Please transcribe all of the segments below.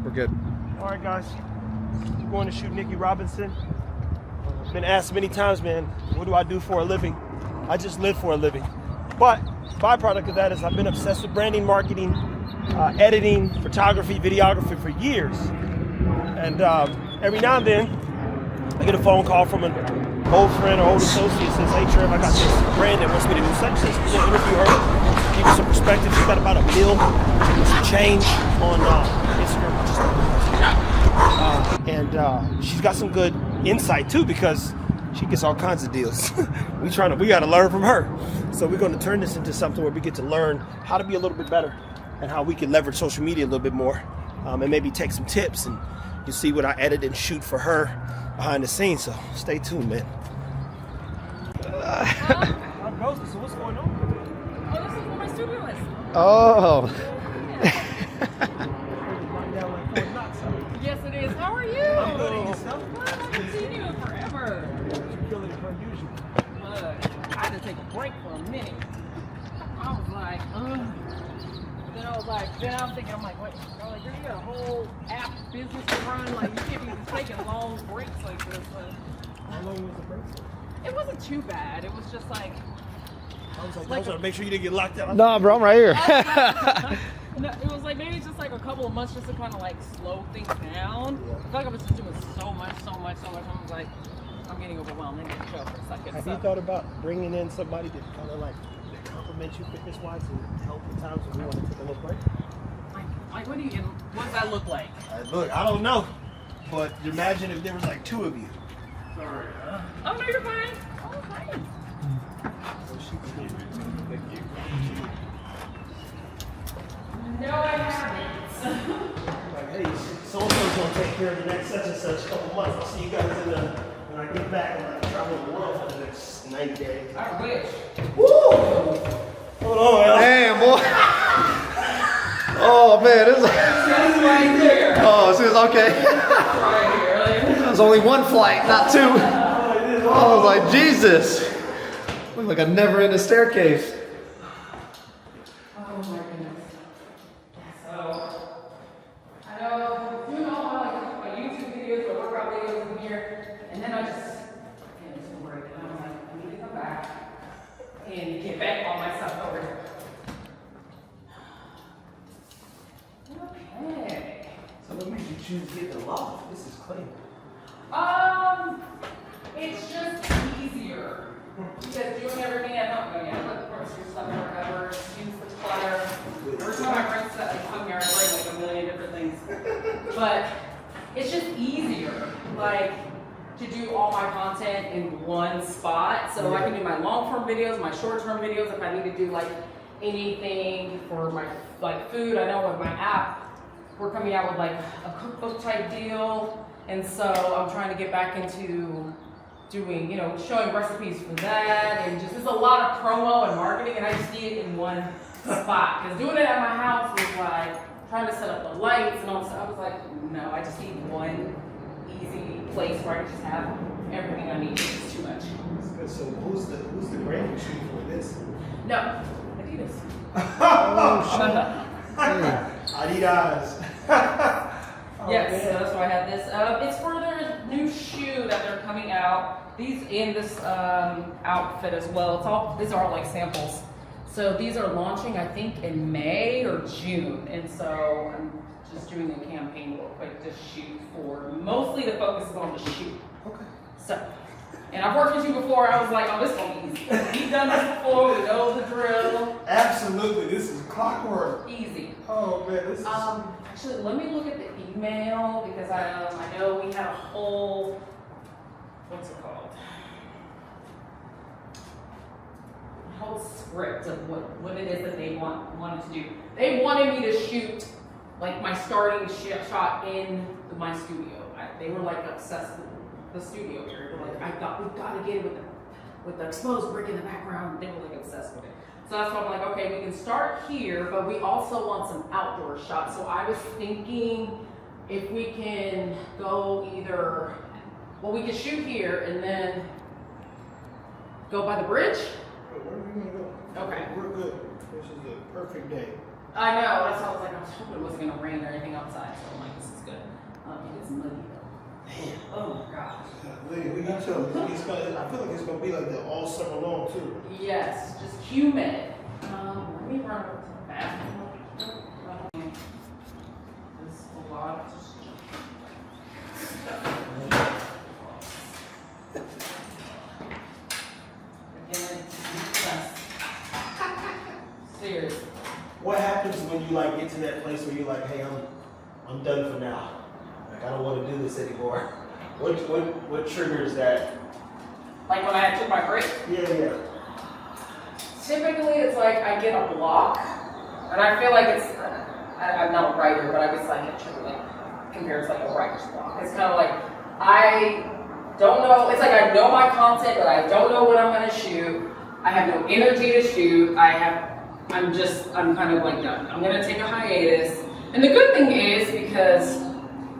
We're good. All right, guys. We're going to shoot Nicci Robinson. Been asked many times, man, what do I do for a living? I just live for a living. But byproduct of that is I've been obsessed with branding, marketing, editing, photography, videography for years. And every now and then, I get a phone call from an old friend or old associate says, hey, Trev, I got this brand that wants me to do such and such. Interview her, give you some perspective. She's got about $1 million change on Instagram. And she's got some good insight too, because she gets all kinds of deals. we got to learn from her. So we're going to turn this into something where we get to learn how to be a little bit better and how we can leverage social media a little bit more, and maybe take some tips, and you see what I edit and shoot for her behind the scenes. So stay tuned, man. I'm Ghosty, so what's going on? Oh, this is where my studio is. Oh. Yes, it is. How are you? I'm good. And yourself? Well, I haven't seen you in forever. You're feeling per usual. Look, I had to take a break for a minute. I was like, ugh. Then I was thinking, I'm like, wait, you got a whole app business to run. Like, you can't be taking long breaks like this. How long was the break? It wasn't too bad. It was just like, I was trying to make sure you didn't get locked out. No, bro, I'm right here. no, it was like maybe just like a couple of months just to kind of like slow things down. I feel like I was just doing so much. I was like, I'm getting overwhelmed. I need to chill for a second. Have you thought about bringing in somebody to kind of like compliment you fitness-wise and help the times when we want to take a little break? Like what does that look like? Look, I don't know, but imagine if there was like 2 of you. Sorry. Oh no, you're fine. Oh, fine. Thank you. No, I haven't. Like, hey, so-and-so's gonna take care of the next such and such couple months. I'll see you guys when I get back and like travel the world for the next 90 days. I wish. Woo! Hold on, man. Damn, boy. Oh, man. This is That's right there. Oh, this is okay. Right here. There's only one flight, not 2. I was like, Jesus. Looked like a never-ending staircase. Oh my goodness. So, I know doing all my YouTube videos, my workout videos in here, and then I just took a break, and I was like, I need to come back and get back all my stuff over here. Okay. So what made you choose to get the loft? This is clean. It's just easier. Because doing everything at home, I put the grocery stuff or whatever, use the clutter. Every time I bring stuff, I come here, I bring like a million different things. But it's just easier, like, to do all my content in one spot. So I can do my long-form videos, my short-term videos, if I need to do like anything for my like food. I know with my app, we're coming out with like a cookbook type deal. And so I'm trying to get back into doing, showing recipes for that, and just, there's a lot of promo and marketing, and I just need it in one spot. Because doing it at my house was like, trying to set up the lights and all that. I was like, no, I just need one easy place where I can just have everything I need. It's too much. That's good. So who's the brand you're shooting for this? No, Adidas. Adidas. Yes, so that's why I have this. It's for their new shoe that they're coming out. These in this outfit as well. These are all like samples. So these are launching, I think, in May or June. And so I'm just doing a campaign real quick to shoot for. Mostly the focus is on the shoe. Okay. So, and I've worked with you before. I was like, oh, this is gonna be easy. We've done this before. We know the drill. Absolutely. This is clockwork. Easy. Oh man, this is. Actually, let me look at the email because I know we had a whole, what's it called? A whole script of what it is that they wanted to do. They wanted me to shoot like my starting shot in my studio. They were like obsessed with the studio area. They're like, we've got to get it with the exposed brick in the background. They were like obsessed with it. So that's why I'm like, okay, we can start here, but we also want some outdoor shots. So I was thinking if we can go either, well, we could shoot here and then go by the bridge. Where are we gonna go? Okay. We're good. This is the perfect day. I know, that's why I was like, I was hoping it wasn't gonna rain or anything outside, so I'm like, this is It's muddy though. Oh my gosh. We need to. I feel like it's gonna be like that all summer long too. Yes, just humid. Let me run over to the bathroom. There's a lot of stuff. Again, seriously. What happens when you like get to that place where you're like, hey, I'm done for now. Like I don't want to do this anymore. What triggers that? Like when I took my break? Yeah. Typically, it's like I get a block, and I feel like it's, I'm not a writer, but I guess like it should like compares like a writer's block. It's kind of like, I don't know, it's like I know my content, but I don't know what I'm going to shoot. I have no energy to shoot. I'm kind of like done. I'm going to take a hiatus. And the good thing is, because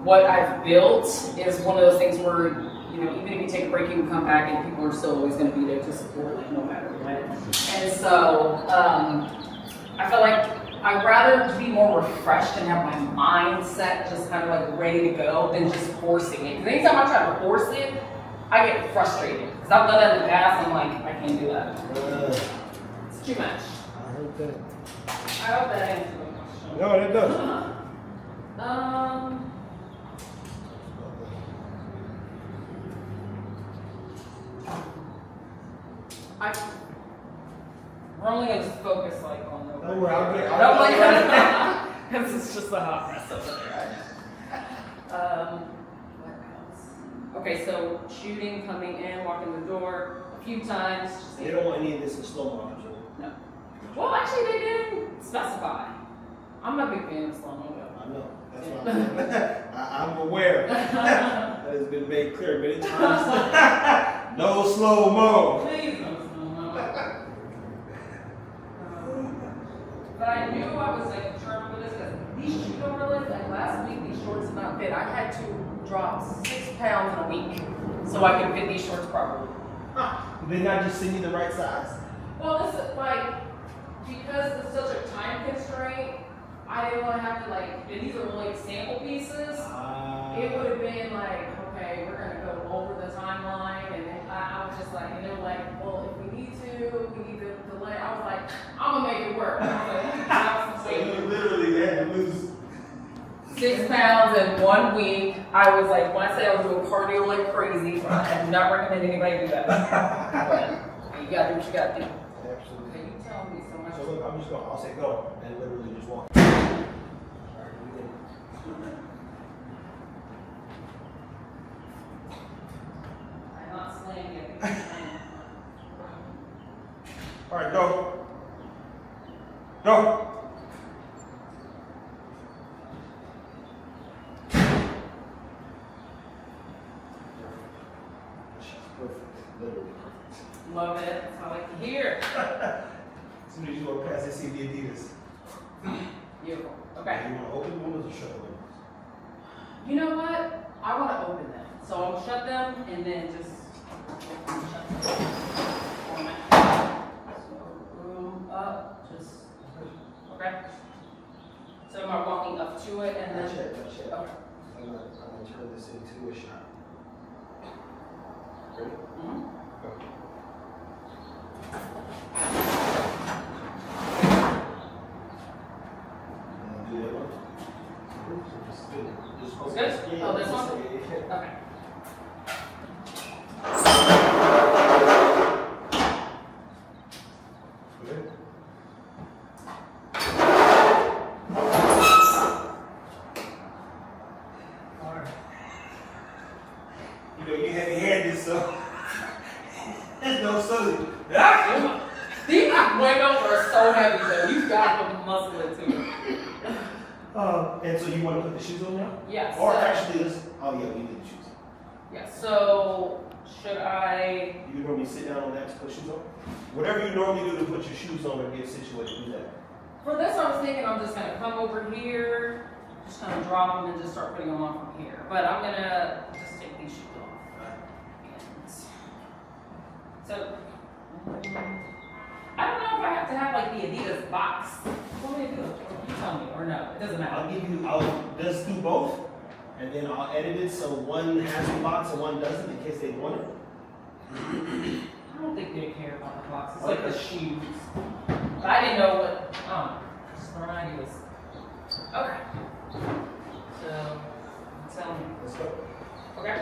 what I've built is one of those things where, you know, even if you take a break, you can come back and people are still always going to be there to support, like, no matter what. And so, I feel like I'd rather be more refreshed and have my mindset just kind of like ready to go than just forcing it. Because anytime I try to force it, I get frustrated. Because I've done that in the past, and I'm like, I can't do that. It's too much. I heard that. I hope that answers the question. No, that doesn't. We're only going to focus like on the. Don't worry, I'll get. Because it's just a hot mess over there. What else? Okay, so shooting, coming in, walking the door a few times. They don't want any of this in slow motion. No. Well, actually, they didn't specify. I'm not a big fan of slow mo though. I know. That's why I'm aware. That has been made clear many times. No slow mo. Please no slow mo. But I knew I was like determined with this because these shoot overlays, like last week, these shorts did not fit. I had to drop 6 pounds in a week so I could fit these shorts properly. Did they not just send you the right size? Well, this is like, because it's such a time constraint, I didn't want to have to like, and these are like sample pieces. It would have been like, okay, we're going to go over the timeline. And then I was just like, and they were like, well, if we need to delay. I was like, I'm going to make it work. And I was like, let me drop some So weight. you literally had to lose 6 pounds in 1 week. I was like, when I said I was doing cardio like crazy, I do not recommend anybody do that. But you got to do what you got to do. Absolutely. Okay, you tell me so much. So look, I'll say go, and literally just walk. I'm not slaying it. All right, go. Go. Perfect, literally perfect. Love it. That's what I like to hear. As soon as you walk past, they see the Adidas. Beautiful. Okay. You want to open the windows or shut the windows? You know what? I want to open them. So I'll shut them and then just shut them. So room up, just, okay. So am I walking up to it and then? Not yet. Okay. I'm gonna turn this into a shot. Ready? Mm-hmm. Go. And do the other one. Just do it. It's good? Oh, this one? Yeah. Okay. Good. All right. You know, you heavy-handed, so there's no subtlety. These windows are so heavy though. You've got to muscle it too. And so you want to put the shoes on now? Yes. Or actually, oh yeah, we need the shoes. Yeah, so should I? You normally sit down on that to put shoes on? Whatever you normally do to put your shoes on or get situated, do that. For this, I was thinking I'm just going to come over here, just kind of drop them and just start putting them on from here. But I'm going to just take these shoes off. And so, I don't know if I have to have like the Adidas box. What do you do? You tell me, or no, it doesn't matter. I'll just do both. and then I'll edit it so one has the box and one doesn't in case they want it. I don't think they care about the box. It's like the shoes. But I didn't know what variety was. Okay. So, tell me. Let's go. Okay.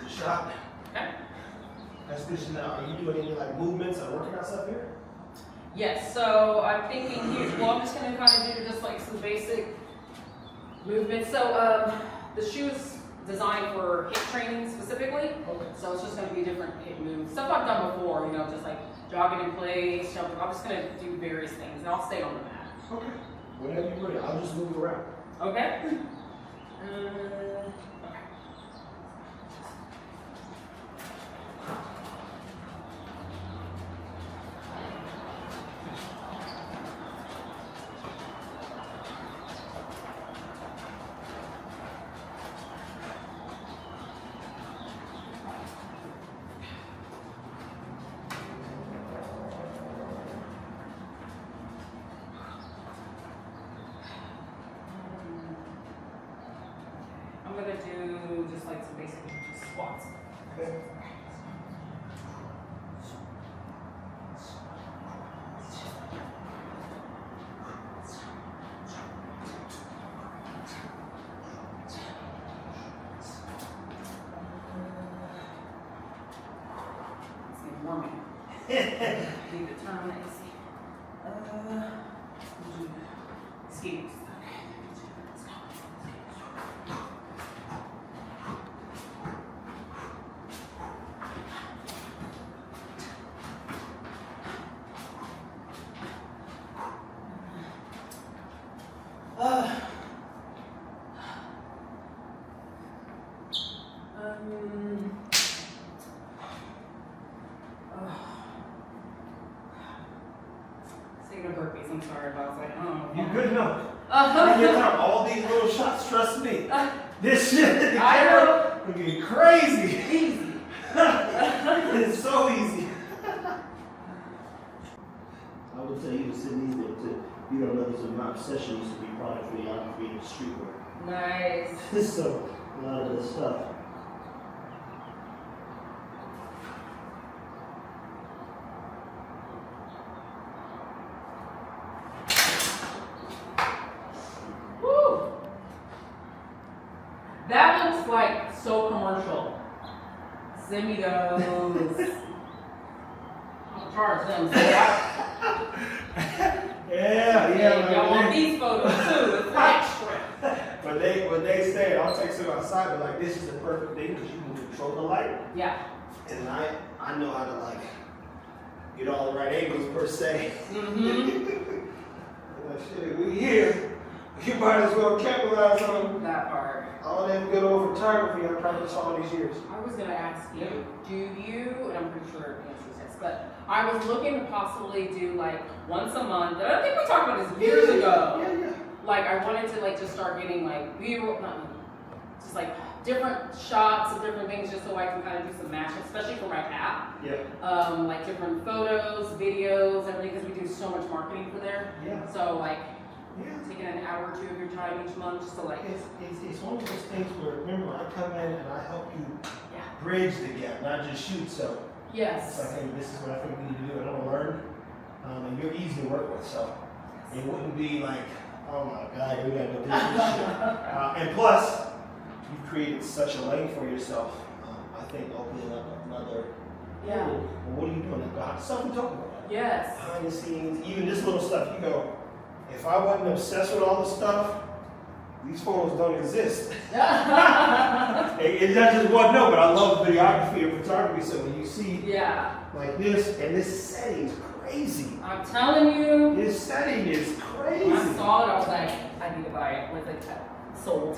Shot. Okay. That's good to know. Are you doing any like movements or working out stuff here? Yes, so I'm thinking here, well, I'm just going to kind of do just like some basic movements. So the shoe is designed for hip training specifically. Okay. So it's just going to be different hip moves. Stuff I've done before, you know, just like jogging in place, jumping. I'm just going to do various things and I'll stay on the mat. Okay. Whenever you're ready, I'll just move around. Okay? Okay. I'm gonna do just like some basic just squats. Okay. Let's see, warming. Leave the turn. Let's see. Skates. Speaking of burpees, I'm sorry, but I was like, oh. You good enough. Take your time. All these little shots, trust me. This shit, the I camera will get crazy. Easy. It's so easy. I would tell you to send these there too. You don't know this, my obsession used to be product videography and streetwear. Nice. So, a lot of this stuff. Woo! That looks like so commercial. Send me those. I'll charge them. So y'all want these photos too. It's extra. When they say, I'll text them outside, but like, this is the perfect thing because you can control the light. Yeah. And I know how to like get all the right angles per se. Mm-hmm. Like, shit, we here. You might as well capitalize on That part. all that good old photography I practiced all these years. I was going to ask you, do you, and I'm pretty sure the answer is yes, but I was looking to possibly do like once a month, and I think we talked about this years ago. Yeah. Like I wanted to like just start getting like just like different shots of different things just so I can kind of do some matching, especially for my app. Yeah. Like different photos, videos, everything, because we do so much marketing for there. Yeah. So like Yeah. taking an hour or two of your time each month just to like It's one of those things where, remember, I come in and I help you bridge the gap, not just shoot. So yes. it's like, hey, this is what I think we need to do, and I'm gonna learn. And you're easy to work with, so it wouldn't be like, oh my God, we gotta go do this shit. And plus, you've created such a lane for yourself. I think opening up another. Yeah. Well, what are you doing? Stuff we talk about. Yes. Behind the scenes, even this little stuff. You go, if I wasn't obsessed with all this stuff, these photos don't exist. It just wasn't but I love videography and photography. So when you see like this, and this setting's crazy. I'm telling you. His setting is crazy. When I saw it, I was like, I need to buy it. Where's it at? Sold.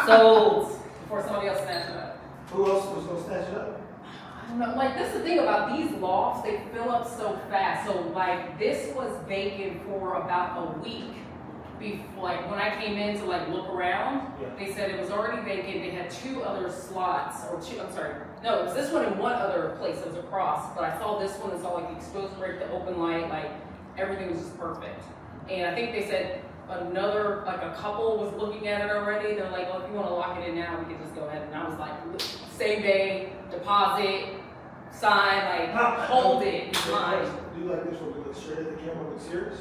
Sold. Before somebody else snatched it up. Who else was going to snatch it up? I don't know. Like, this is the thing about these lofts, they fill up so fast. So, like, this was vacant for about a week. Like, when I came in to, like, look around, they said it was already vacant. They had 2 other slots, or 2, I'm sorry. No, it was this one and one other place that was across. But I saw this one and saw, like, the exposure rate, the open light, like, everything was just perfect. And I think they said another, like, a couple was looking at it already. They're like, oh, if you want to lock it in now, we can just go ahead. And I was like, same day, deposit, sign, like, hold it, it's mine. Do you like this one? We look straight at the camera, look serious?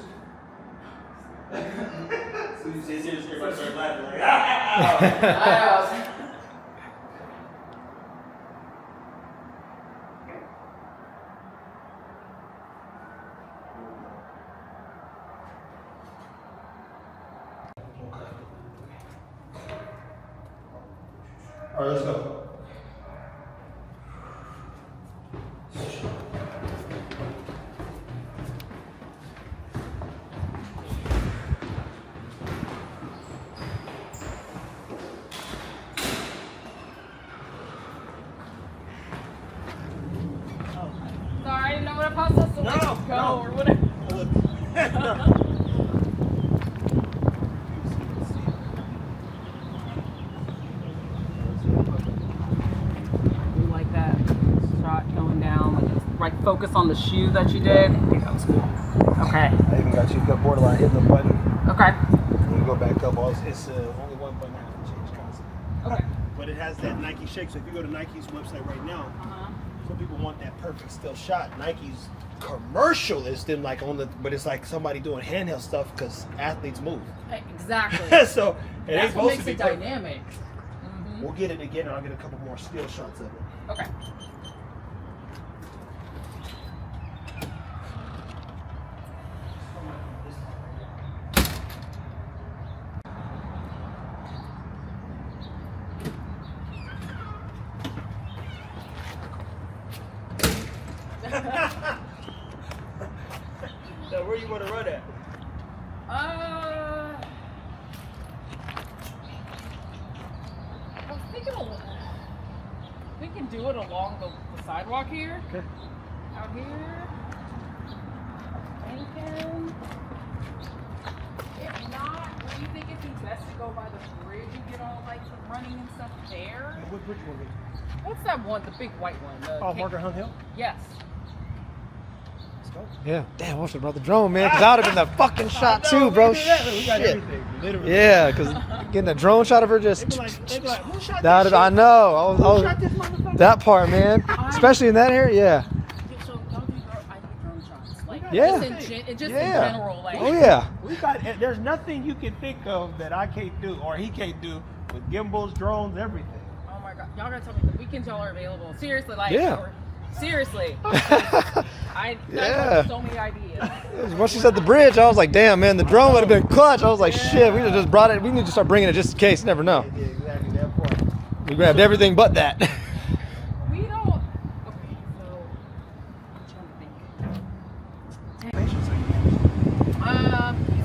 So you say serious, everybody start laughing like, ah! All right, let's go. Sorry, I didn't know what I was supposed to go or whatever. Like that shot going down, like just right focus on the shoe that you did. That was cool. Okay. I even got you borderline hitting the button. Okay. When you go back up, it's only one button I have to change constantly. Okay. But it has that Nike shake. So if you go to Nike's website right now, some people want that perfect still shot. Nike's commercial is them like on the, but it's like somebody doing handheld stuff because athletes move. Exactly. So it ain't That's what supposed makes to be it perfect. dynamic. We'll get it again, and I'll get a couple more still shots of it. Okay. So where you want to run at? I was thinking we can do it along the sidewalk here. Okay. Out here. Thinking. If not, do you think it'd be best to go by the bridge and get all like the running and stuff there? What bridge you want to get? What's that one? The big white one. The Margaret Hunt Hill? Yes. Let's go. Yeah. Damn, I should have brought the drone, man, because that would have been the fucking shot too, bro. We got Shit. everything, literally. Yeah, because getting a drone shot of her just. They be like, who shot That this I shit? know. Who shot this motherfucker? That part, man. Especially in that area, yeah. So don't do I do drone shots. Like Yeah. just in Yeah. general, like Oh yeah. We got. There's nothing you can think of that I can't do or he can't do with gimbals, drones, everything. oh my god, y'all gotta tell me the weekends y'all are available. Seriously, like Yeah. seriously. I Yeah. have so many ideas. Once she said the bridge, I was like, damn, man, the drone would have been clutch. I was like, shit, we just brought it. We need to start bringing it just in case. Never know. Yeah, exactly that part. We grabbed everything but that. We don't okay, so I'm trying to think.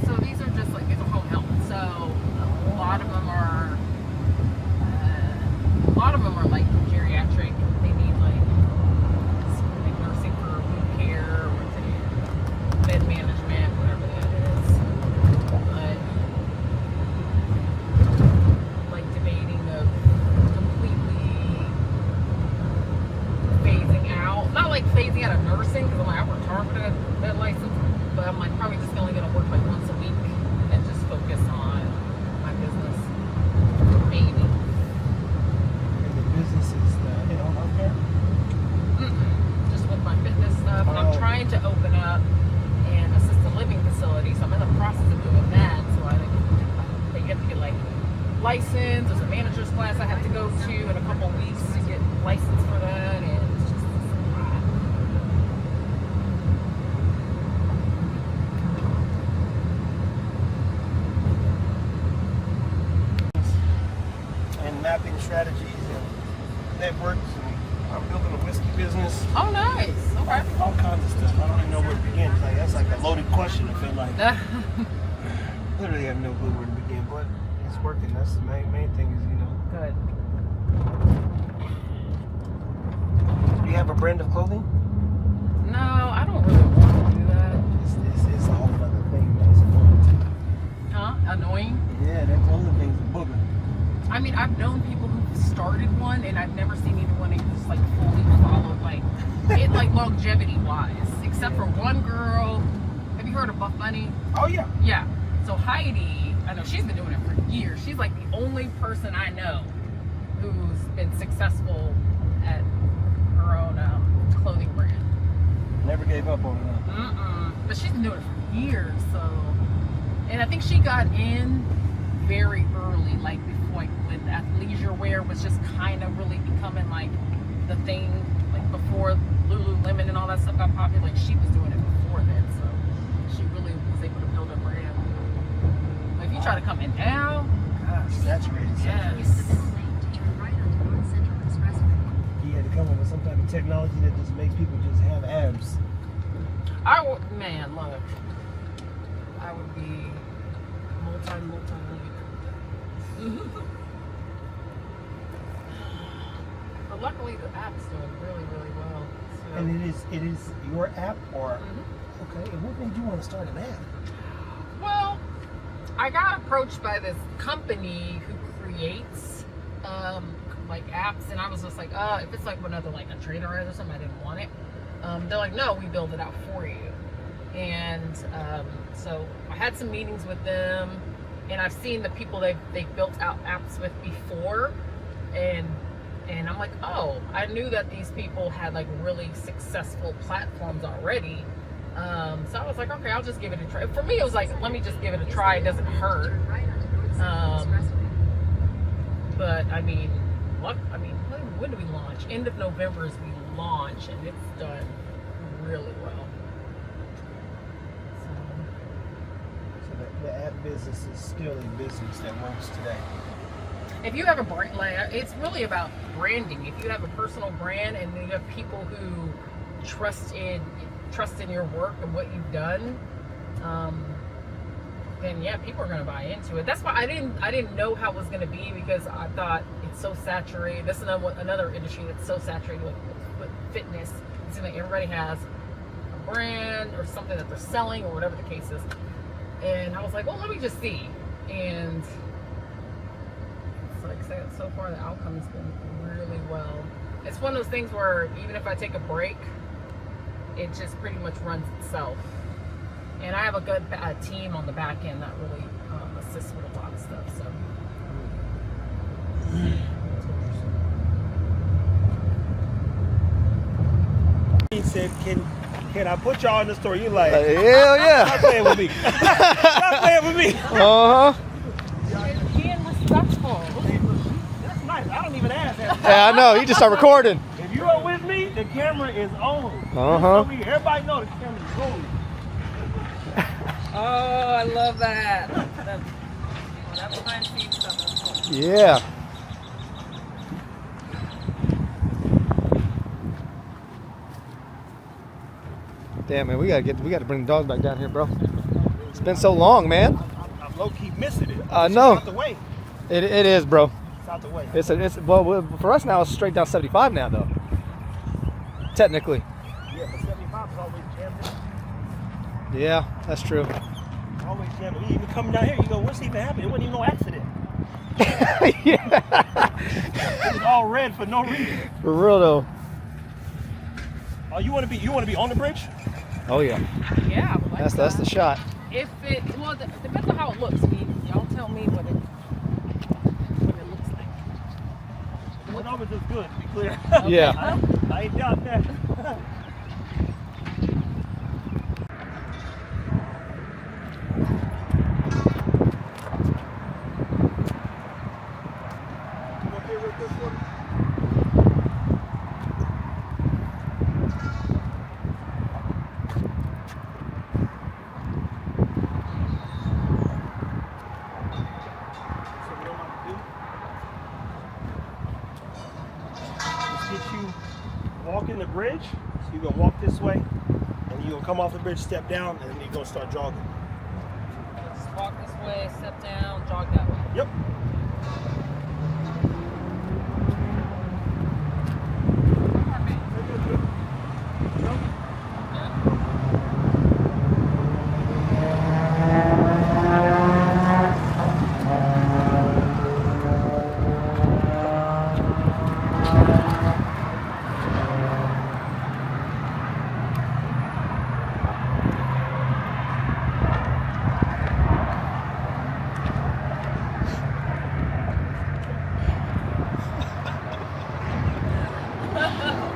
So these are just like, it's a home health. So a lot of them are like geriatric. They need like nursing for wound care or bed management, whatever that is. But like debating of completely phasing out, not like phasing out of nursing, because I'm like, I worked hard for that license, but I'm like probably just only gonna work like once a week and just focus on my business, maybe. The business is in-home healthcare? Just with my fitness stuff. And I'm trying to open up an assisted living facility, so I'm in the process of doing that. So I think you have to get like licensed. There's a manager's class I have to go to in a couple weeks to get licensed for that, and it's just and mapping strategies and networks. And I'm building a whiskey business. oh nice. Okay. All kinds of stuff. I don't even know where to begin. feel like. Literally have no clue where to begin, but it's working. That's the main thing is, Good. Do you have a brand of clothing? No, I don't really want to do that. It's a whole other thing, man. It's annoying. Huh? Annoying? Yeah, that clothing thing's a booger. I mean, I've known people who started one, and I've never seen anyone who just like fully followed like it, like longevity wise, except for one girl. Have you heard of Buff Bunny? Oh yeah. Yeah. So Heidi, I know she's been doing it for years. She's like the only person I know who's been successful at her own clothing brand. Never gave up on it. But she's been doing it for years. So, and I think she got in very early, like before, like when athleisure wear was just kind of really becoming like the thing, like before Lululemon and all that stuff got popular. Like she was doing it before then, so she really was able to build a brand. But if you try to come in now, gosh, Saturated. yes. You had to come up with some type of technology that just makes people just have abs. Man, look, I would be multi-millionaire. But luckily the app's doing really, really well. So. And it is your app or okay, and what made you want to start an app? Well, I got approached by this company who creates like apps, and I was just like, if it's like another like a trainer or something, I didn't want it. They're like, no, we build it out for you. And so I had some meetings with them, and I've seen the people they've built out apps with before, and I'm like, oh, I knew that these people had like really successful platforms already. So I was like, okay, I'll just give it a try. For me, it was like, let me just give it a try. It doesn't hurt. But I mean, when do we launch? End of November is we launch, and it's done really well. So the app business is still a business that works today. If you have a brand, like, it's really about branding. If you have a personal brand and you have people who trust in your work and what you've done, then yeah, people are going to buy into it. That's why I didn't know how it was going to be, because I thought it's so saturated. This is another industry that's so saturated with fitness. It seems like everybody has a brand or something that they're selling or whatever the case is. And I was like, well, let me just see. And like I said, so far the outcome's been really well. It's one of those things where even if I take a break, it just pretty much runs itself. And I have a good team on the back end that really assists with a lot of stuff. So. He said, "Can I put y'all in the story?" You're like, hell yeah! Stop playing with me. Stop playing with me. Being respectful. That's nice. I don't even ask that. Yeah, I know. You just start recording. If you are with me, the camera is on. Everybody know the camera is on. Oh, I love that. That's behind the scenes stuff. That's cool. Yeah. Damn, man, we gotta bring the dog back down here, bro. It's been so long, man. I'm low key missing it. I know. It's out the way. It is, bro. It's out the way. Well, for us now, it's straight down 75 now, though. Technically. Yeah, but 75 is always jammed in. Yeah, that's true. Always jammed in. You even coming down here, you go, what's even happening? It wasn't even no accident. Yeah. It was all red for no reason. For real though. Oh, you want to be on the bridge? Oh yeah. Yeah. Like That's the shot. If it depends on how it looks. I mean, y'all tell me what it looks like. One of it is good, to be clear. Okay. Yeah. I ain't doubt that. Walking the bridge, so you're gonna walk this way, and you're gonna come off the bridge, step down, and then you're gonna start jogging. Just walk this way, step down, jog that way. Yep.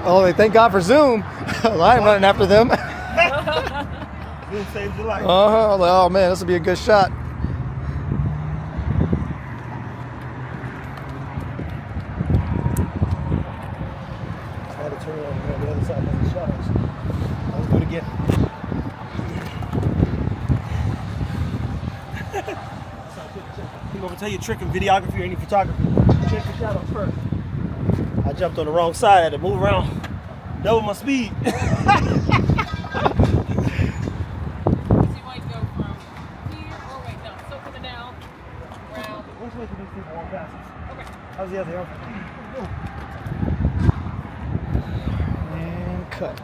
Oh, thank God for Zoom. I ain't running after them. Zoom saved your life. Oh man, this will be a good shot. I had to turn on the other side of the shadows. Let's do it again. I'm going to tell you a trick in videography or any photography. Check the shadows first. I jumped on the wrong side. I had to move around, double my speed. So you might go from here, or wait, no, so coming down, round. Which way do these people walk past us? Okay. How's the other? And cut.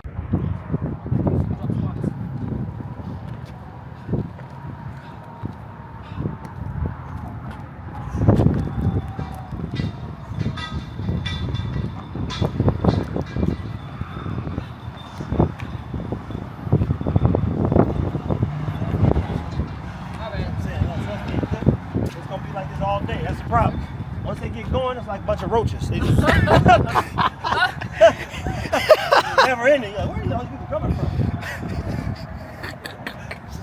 That's the problem. Once they get going, it's like a bunch of roaches. They just never ending. Like, where are these people coming from?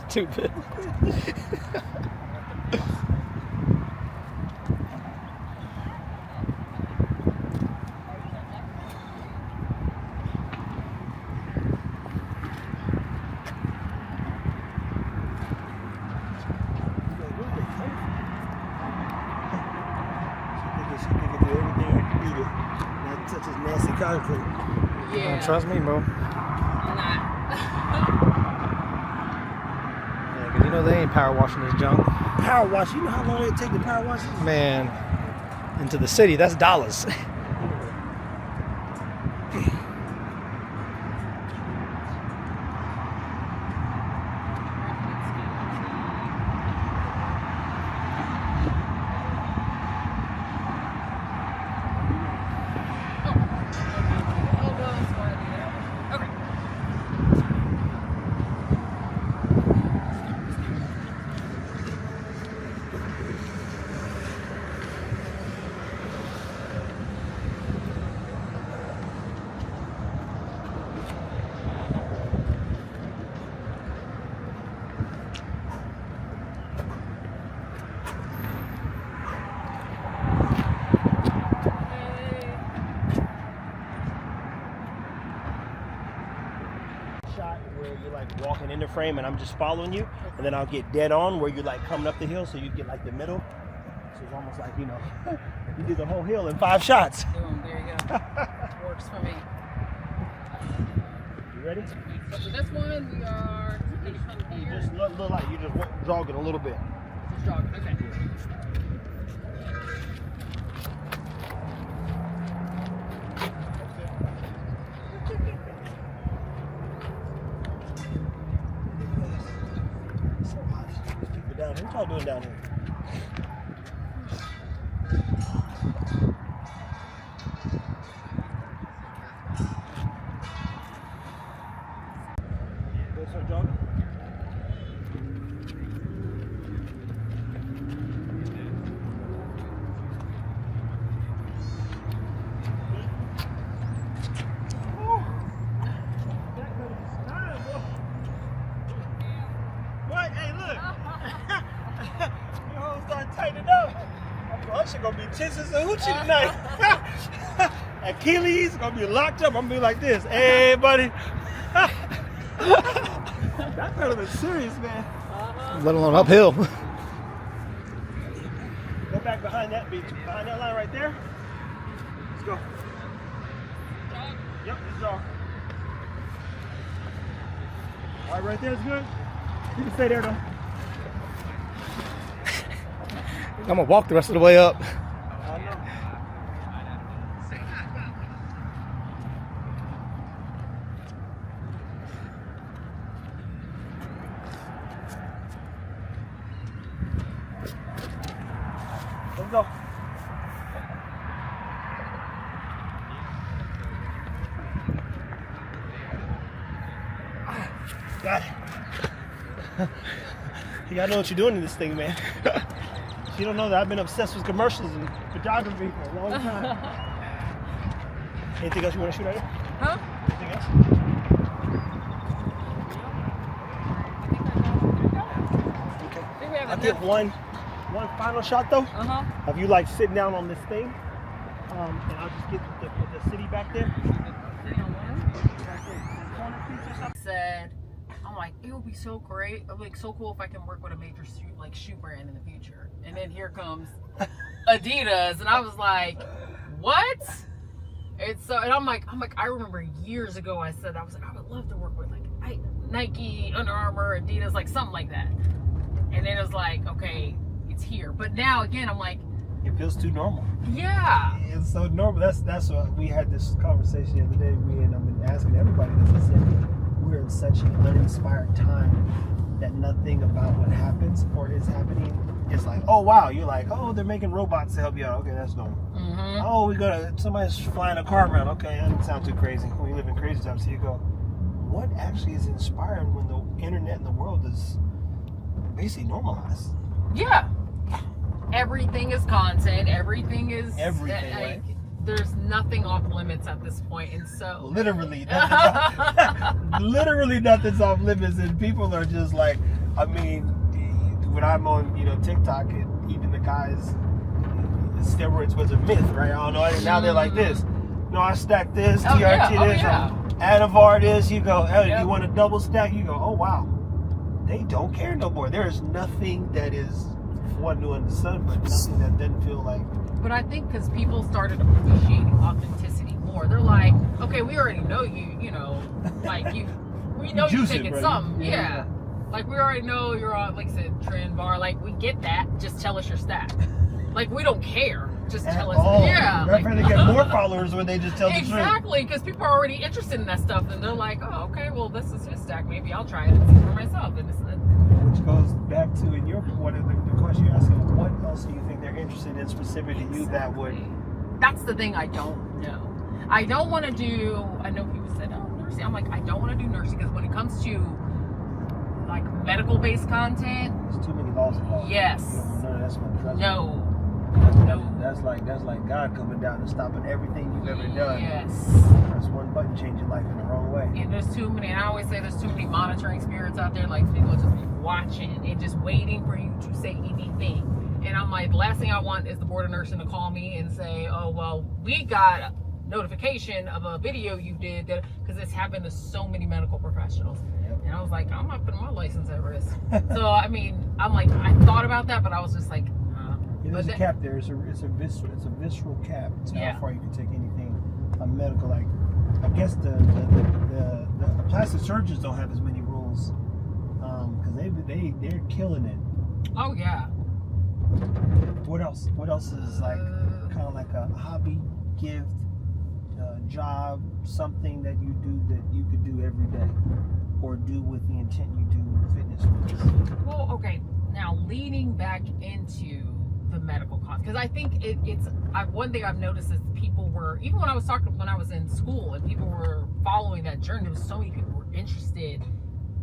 Stupid. Concrete. Yeah. Trust me, bro. I'm not. Yeah, 'cause you know they ain't power washing this junk. Power wash. You know how long it take to power wash? Man, into the city, that's dollars. Walking in the frame and I'm just following you, and then I'll get dead on where you're like coming up the hill, so you get like the middle. So it's almost like, you know, you did the whole hill in 5 shots. Boom, there you go. Works for me. You ready? So for this one, we are from You here. just look like you just jogging a little bit. Just jogging, okay. Down here. What y'all doing down here? Go start jogging. What? Hey, look. Tighten up. That shit gonna be titsses and hoochie tonight. Achilles gonna be locked up. I'm gonna be like this. Hey, buddy. That better been serious, man. Let alone uphill. Go back behind that beach, behind that line right there. Let's go. Jog. Yep, let's jog. All right, right there is good. You can stay there though. I'm gonna walk the rest of the way up. I know. Let's go. Got it. You gotta know what you're doing in this thing, man. You don't know that I've been obsessed with commercials and photography for a long time. Anything else you want to shoot at it? Huh? Anything else? Okay. I'll get one final shot though. Of you like sitting down on this thing, and I'll just get the city back there. Said, I'm like, it would be so great. It would be so cool if I can work with a major shoe brand in the future. And then here comes Adidas, and I was like, what? And I'm like, I remember years ago I said I would love to work with like Nike, Under Armour, Adidas, like something like that. And then it was like, okay, it's here. But now again, I'm like, it feels too normal. Yeah. It's so normal. That's what we had this conversation the other day. I've been asking everybody this. I said, we're in such an uninspired time that nothing about what happens or is happening is like, oh wow, you're like, oh, they're making robots to help you out. Okay, that's normal. Oh, somebody's flying a car around. Okay, that doesn't sound too crazy. When you live in crazy times, so you go, what actually is inspiring when the internet and the world is basically normalized? Yeah. Everything is content. Everything is right? There's nothing off limits at this point, and so literally nothing's off limits, and people are just like, I mean, when I'm on TikTok, even the guys, steroids was a myth, right? I don't know. Now they're like this. No, I stack this, TRT this, Anavar this. You go, hey, you want a double stack? You go, oh wow, they don't care no more. There is nothing that is one new under the sun, but nothing that doesn't feel like. But I think because people started appreciating authenticity more, they're like, okay, we already know you, like we know you're taking something, yeah. Like we already know you're on, like I said, trend bar. Like we get that. Just tell us your stack. Like we don't care. Just tell us. Yeah. They're trying to get more followers when they just tell the truth. Exactly, because people are already interested in that stuff, and they're like, oh, okay, well this is his stack. Maybe I'll try it and see for myself. And which goes back to one of the question you're asking, what else do you think they're interested in specific to you that would? That's the thing I don't know. I don't want to do, I know people said, oh, nursing. I'm like, I don't want to do nursing because when it comes to like medical based content. There's too many laws involved. Yes. No. That's like God coming down and stopping everything you've ever done. Yes. Press one button, change your life in the wrong way. And there's too many, and I always say there's too many monitoring spirits out there, like people are just watching and just waiting for you to say anything. And I'm like, the last thing I want is the board of nursing to call me and say, oh, well, we got a notification of a video you did, because it's happened to so many medical professionals. Yep. And I was like, I'm not putting my license at risk. So, I mean, I'm like, I thought about that, but I was just like, there's a cap there. It's a visceral cap. It's how far you can take anything medical. Like, I guess the plastic surgeons don't have as many rules because they're killing it. Oh yeah. What else? What else is like kind of like a hobby, gift, job, something that you do that you could do every day, or do with the intent you do fitness with? Well, okay. Now leading back into the medical cost, because I think it's one thing I've noticed is people were, even when I was in school and people were following that journey, there was so many people who were interested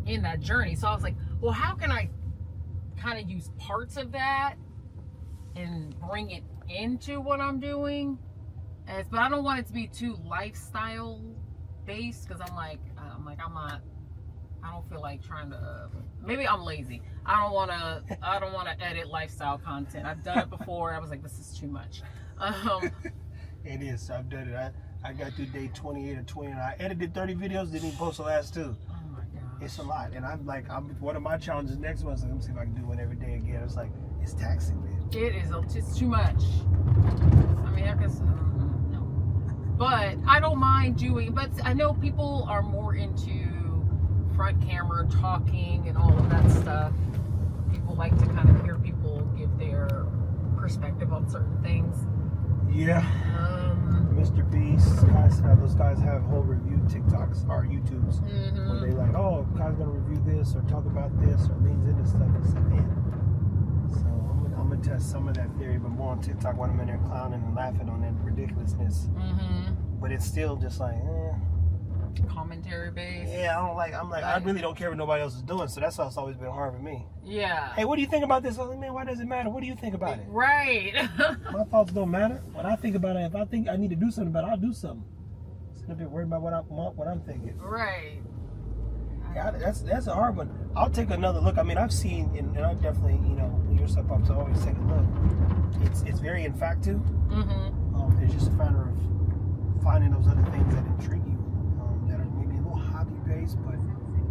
in that journey. So I was like, well, how can I kind of use parts of that and bring it into what I'm doing? But I don't want it to be too lifestyle based, because I'm not, I don't feel like trying to, maybe I'm lazy. I don't want to edit lifestyle content. I've done it before. I was like, this is too much. It is. I've done it. I got through day 28 or 29. I edited 30 videos, didn't even post the last 2. Oh my God. It's a lot. And I'm one of my challenges next month is let me see if I can do one every day again. It's like, it's taxing, man. It is. It's too much. I mean, I guess, no. But I don't mind doing, but I know people are more into front camera talking and all of that stuff. People like to kind of hear people give their about certain things. Yeah. Mr. Beast, those guys have whole review TikToks or YouTubes where they like, oh, guy's gonna review this or talk about this or leans into stuff. It's like, man. So I'm gonna test some of that theory, but more on TikTok when I'm in there clowning and laughing on that ridiculousness. But it's still just like, Commentary based. yeah, I'm like, I really don't care what nobody else is doing, so that's why it's always been hard for me. Yeah. Hey, what do you think about this? I'm like, man, why does it matter? What do you think about it? Right. My thoughts don't matter. When I think about it, if I think I need to do something about it, I'll do something. It's a bit worried about what I'm thinking. Right. Yeah, that's a hard one. I'll take another look. I mean, I've seen, and I definitely, when your stuff up, so I always take a look. It's very in fact too. It's just a matter of finding those other things that intrigue you, that are maybe a little hobby based, but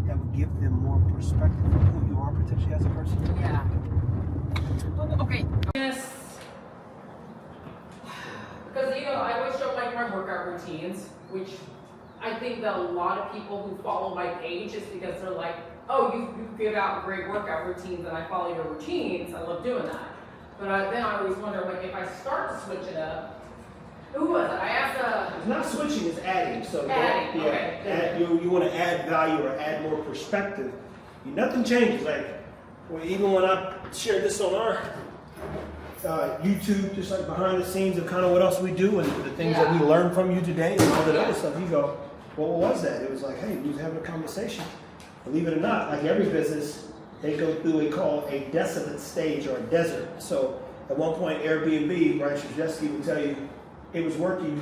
that would give them more perspective of who you are potentially as a person. Yeah. Okay. Yes. Because I always show my workout routines, which I think that a lot of people who follow my page is because they're like, oh, you give out great workout routines and I follow your routines. I love doing that. But then I always wonder, like, if I start to switch it up, who was it? I asked It's not switching, it's adding. So adding, okay. You want to add value or add more perspective. Nothing changes. Like, even when I shared this on our YouTube, just like behind the scenes of kind of what else we do and the things that we learned from you today and all that other stuff, you go, well, what was that? It was like, hey, we was having a conversation. Believe it or not, like every business, they go through what we call a desolate stage or a desert. So at one point, Airbnb, right, Jessica would tell you it was working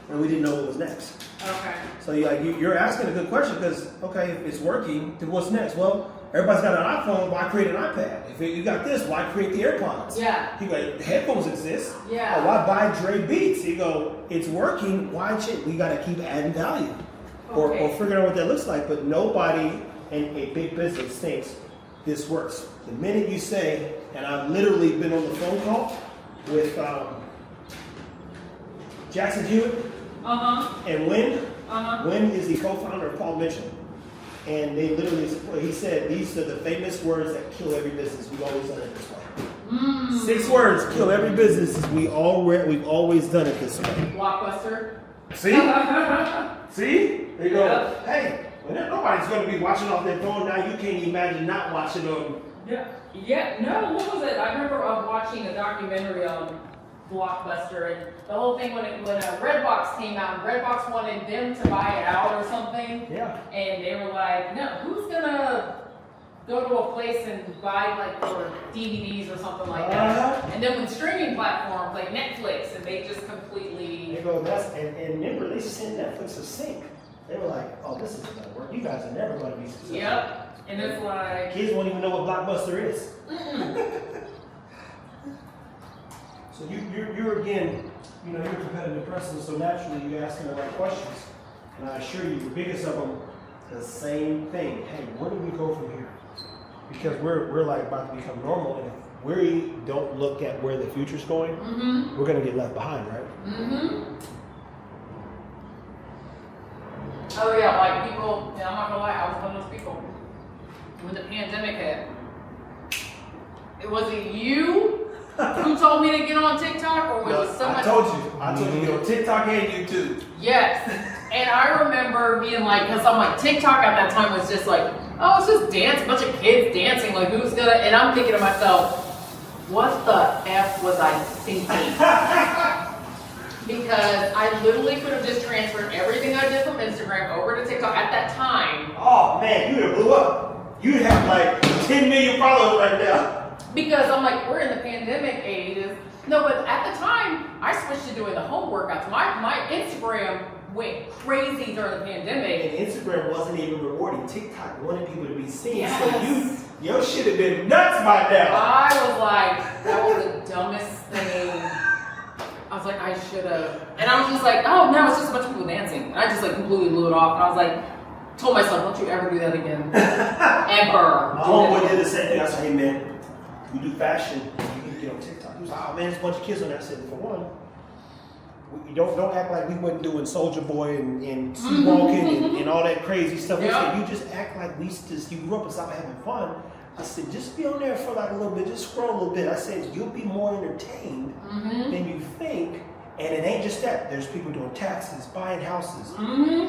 and we didn't know what was next. Okay. So you're asking a good question because, okay, if it's working, then what's next? Well, everybody's got an iPhone, why create an iPad? If you got this, why create the AirPods? Yeah. You go, headphones exist. Yeah. Oh, why buy Dre Beats? You go, it's working, why change? We got to keep adding value or figuring out what that looks like. But nobody in a big business thinks this works. The minute you say, and I've literally been on the phone call with Jackson Hewitt and Wynn. Wynn is the co-founder of Paul Mitchell. And they literally, he said, these are the famous words that kill every business. We've always done it this way. 6 words kill every business. We've always done it this way. Blockbuster. See? See? They go, hey, nobody's going to be watching off their phone now. You can't imagine not watching them. Yeah. No, what was it? I remember watching a documentary on Blockbuster, and the whole thing when Redbox came out, Redbox wanted them to buy it out or something. Yeah. And they were like, no, who's gonna go to a place and buy like for DVDs or something like that? And then with streaming platforms like Netflix, and they just completely. They go, and remember they sent Netflix a sync. They were like, oh, this isn't gonna work. You guys are never gonna be successful. Yep. And it's like kids won't even know what Blockbuster is. So you're again, you're a competitive person, so naturally you're asking the right questions. And I assure you, the biggest of them, the same thing. Hey, where do we go from here? Because we're like about to become normal, and if we don't look at where the future's going, we're gonna get left behind, right? Oh yeah, like people, I'm not gonna lie, I was one of those people. When the pandemic hit, it wasn't you who told me to get on TikTok, or was it somebody? I told you to get on TikTok and YouTube. Yes. And I remember being like, because I'm like, TikTok at that time was just like, oh, it's just dance, a bunch of kids dancing, like who's gonna, and I'm thinking to myself, what the F was I thinking? Because I literally could have just transferred everything I did from Instagram over to TikTok at that time. Oh man, you would have blew up. You'd have like 10 million followers right now. Because I'm like, we're in the pandemic age. No, but at the time, I switched to doing the home workouts. My Instagram went crazy during the pandemic. And Instagram wasn't even rewarding. TikTok wanted people to be seen. Yes. So your shit have been nuts by now. I was like, that was the dumbest thing. I was like, I should have. And I was just like, oh no, it's just a bunch of people dancing. And I just like completely blew it off. And I was like, told myself, don't you ever do that again. Ever. My homeboy did the same thing. I said, hey man, you do fashion, you need to get on TikTok. He was like, oh man, there's a bunch of kids on there. I said, for one, you don't act like we wasn't doing Soulja Boy and Walking and all that crazy stuff. Yeah. You just act like you grew up and stopped having fun. I said, just be on there for like a little bit, just scroll a little bit. I said, you'll be more entertained than you think. And it ain't just that. There's people doing taxes, buying houses,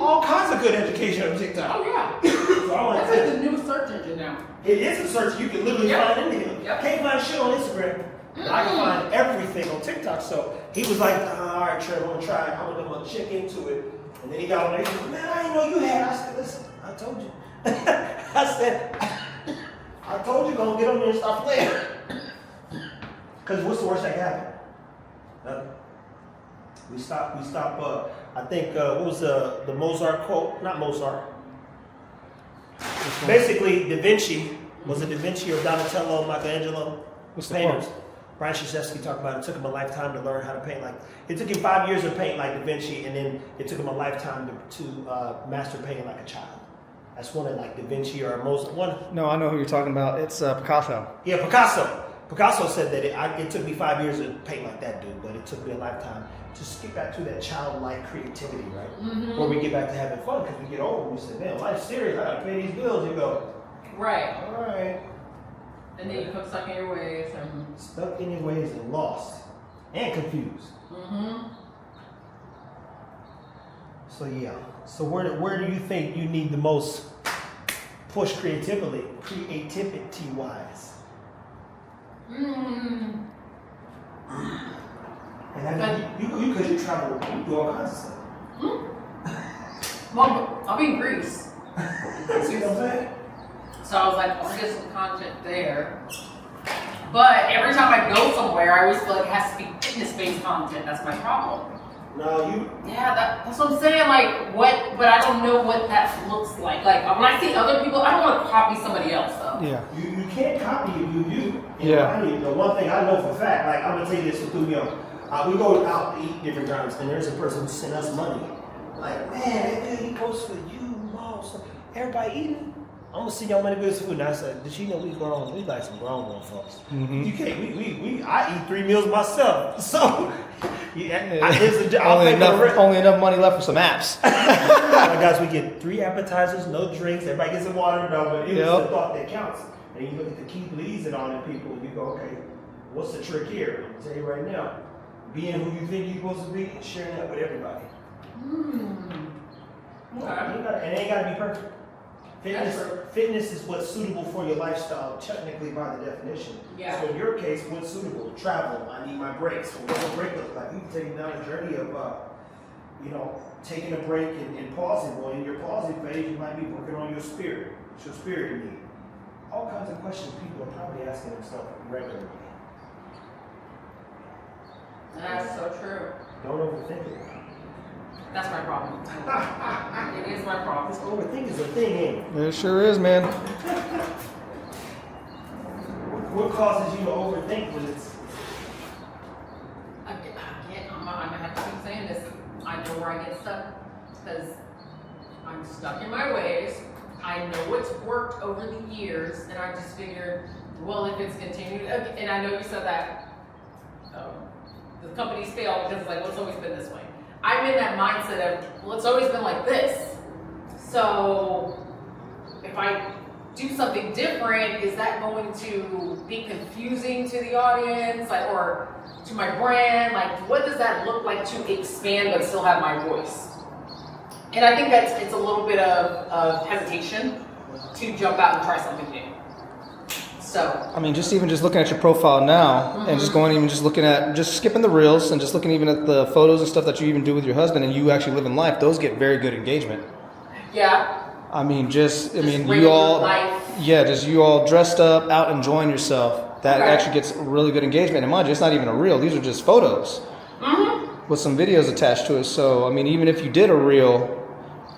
all kinds of good education on TikTok. Oh yeah. So That's like the new search engine now. it is a search you can literally find anything. Can't find shit on Instagram. I can find everything on TikTok. So he was like, all right, Trevor, I'm gonna try it. I'm gonna check into it. And then he got on there. He said, man, I didn't know you had. I said, listen, I told you. I said, I told you, gonna get on there and stop playing. Because what's the worst that can happen? Nothing. We stop. I think what was the Mozart quote? Not Mozart. Basically, Da Vinci, was it Da Vinci or Donatello, Michelangelo? What's the painters. quote? Brian Krzyzewski talked about it took him a lifetime to learn how to paint. Like it took him 5 years to paint like Da Vinci, and then it took him a lifetime to master painting like a child. That's one of like Da Vinci or Mozart. One. No, I know who you're talking about. It's Picasso. Yeah, Picasso. Picasso said that it took me 5 years to paint like that dude, but it took me a lifetime to get back to that childlike creativity, right? Where we get back to having fun, because we get older, we say, man, life's serious, I gotta pay these bills. You go, Right. all right. And then you become stuck in your ways and Stuck in your ways and lost and confused. So yeah. So where do you think you need the most push creativity wise? And you could travel, you do all kinds of stuff. well, I'll be in Greece. See what I'm saying? So I was like, I'll get some content there. But every time I go somewhere, I always feel like it has to be fitness-based content. That's my problem. No, you. Yeah, that's what I'm saying. Like, but I don't know what that looks like. Like, when I see other people, I don't want to copy somebody else, though. Yeah. You can't copy if you. Yeah. The one thing I know for a fact, like I'm gonna tell you this with me we go out to eat different times, and there's a person who sent us money. Like, man, that dude, he goes for you, mom. So everybody eating. I'm gonna see y'all money good food. And I said, did she know we grown? We like some grown folks. You can't. I eat 3 meals myself. So only enough money left for some apps. Guys, we get 3 appetizers, no drinks. Everybody gets some water. No, but it was the thought that counts. And you look at the key leads and all them people, and you go, okay, what's the trick here? I'm gonna tell you right now. Being who you think you're supposed to be and sharing that with everybody. Okay. And it ain't gotta be perfect. Fitness is what's suitable for your lifestyle, technically by the definition. Yeah. So in your case, what's suitable? Travel. I need my breaks. So what's a break look like? You can take you down a journey of, taking a break and pausing. Well, in your pausing phase, you might be working on your spirit. What's your spirit need? All kinds of questions people are probably asking themselves regularly. That's so true. Don't overthink it. That's my problem. It is my problem. This overthink is a thing, ain't it? It sure is, man. What causes you to overthink when it's... I'm gonna have to keep saying this. I know where I get stuck because I'm stuck in my ways. I know what's worked over the years, and I just figured, well, if it's continued, and I know you said that the companies fail because it's like, well, it's always been this way. I'm in that mindset of, well, it's always been like this. So if I do something different, is that going to be confusing to the audience, like, or to my brand? Like, what does that look like to expand but still have my voice? And I think it's a little bit of hesitation to jump out and try something new. So I mean, just looking at your profile now, and just skipping the reels, and just looking even at the photos and stuff that you even do with your husband, and you actually live in life. Those get very good engagement. yeah. I mean, regular you all, life. yeah, just you all dressed up, out enjoying yourself. That actually gets really good engagement. And mind you, it's not even a reel; these are just photos with some videos attached to it. So, I mean, even if you did a reel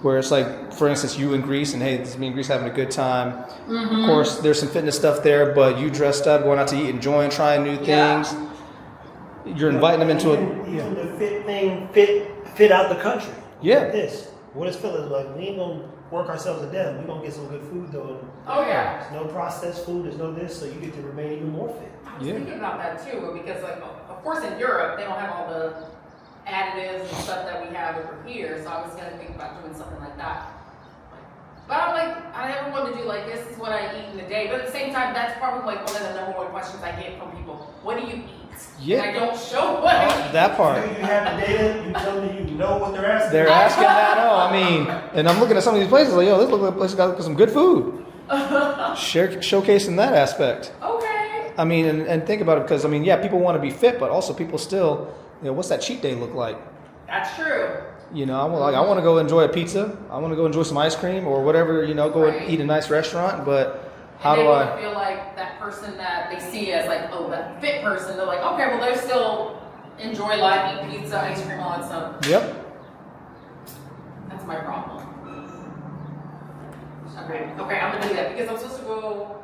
where it's like, for instance, you in Greece, and hey, this is me in Greece having a good time. Of course, there's some fitness stuff there, but you dressed up, going out to eat, enjoying, trying new things. You're inviting them into Even the fit thing, fit out the country. Yeah. Like this. What is feeling like? We ain't gonna work ourselves to death. We gonna get some good food though. Oh yeah. There's no processed food. There's no this, so you get to remain even more fit. I was thinking about that too, because like, of course in Europe, they don't have all the additives and stuff that we have over here, so I was gonna think about doing something like that. Like But I'm like, I never want to do like, this is what I eat in a day. But at the same time, that's probably like one of the number one questions I get from people. What do you eat? Yeah. And I don't show what I eat. That part. You have the data, you tell me you know what they're asking. They're asking that. Oh, I mean, and I'm looking at some of these places like, yo, this looks like a place got some good food. Showcasing that aspect. Okay. I mean, and think about it because, I mean, yeah, people want to be fit, but also people still, you know, what's that cheat day look like? That's true. You know, I want to go enjoy a pizza. I want to go enjoy some ice cream or whatever, you know, go and eat a nice restaurant. But how do I feel like that person that they see as like, oh, that fit person, they're like, okay, well, they still enjoy life, eat pizza, ice cream, all that stuff. Yep. That's my problem. Okay, I'm gonna do that because I'm supposed to go